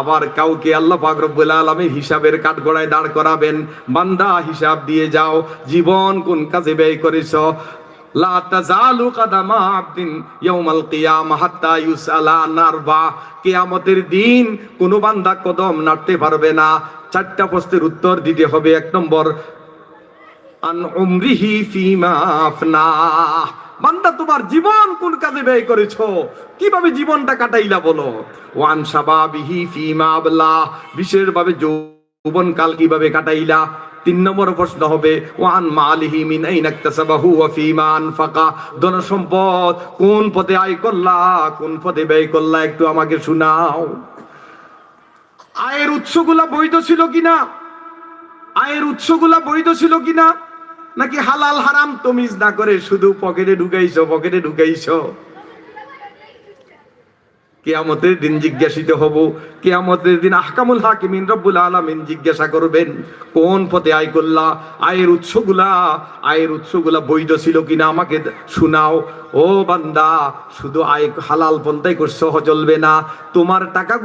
আবার কাউকে আল্লাহ পাক রব্বুল আলামিন হিসাবের কাঠগড়ায় দাঁড় করাবেন, বান্দা হিসাব দিয়ে যাও জীবন কোন কাজে ব্যয় করেছো। লা তাজালু কাদামা আবদিন ইয়াউমাল কিয়ামাহ হাত্তা ইউসালা আন আরবা। কিয়ামতের দিন কোন বান্দা কদম নাড়তে পারবে না, চারটা প্রশ্নের উত্তর দিতে হবে। এক নম্বর, আন উমরিহি ফিমা আফনা, বান্দা তোমার জীবন কোন কাজে ব্যয় করেছো, কিভাবে জীবনটা কাটাইলা বলো। ওয়ান শাবাবিহি ফিমা আবলা, বিশেষভাবে যৌবন কাল কিভাবে কাটাইলা। তিন নম্বর প্রশ্ন হবে, ওয়ান মালিহি মিন আইনা ইকতাসাবাহু ওয়া ফিমা আনফাকা, ধন সম্পদ কোন পথে আয় করলা, কোন পথে ব্যয় করলা, একটু আমাকে শোনাও। আয়ের উৎসগুলা বৈধ ছিল কিনা, আয়ের উৎসগুলা বৈধ ছিল কিনা, নাকি হালাল হারাম তমিজ না করে শুধু পকেটে ঢুকাইছো। কিয়ামতের দিন জিজ্ঞাসিত হব, কিয়ামতের দিন আহকামুল হাকিমিন রব্বুল আলামিন জিজ্ঞাসা করবেন কোন পথে আয় করলা, আয়ের উৎসগুলা বৈধ ছিল কিনা আমাকে শোনাও। ও বান্দা, শুধু আয় হালাল পন্থায় করছো চলবে না, তোমার টাকাগুলো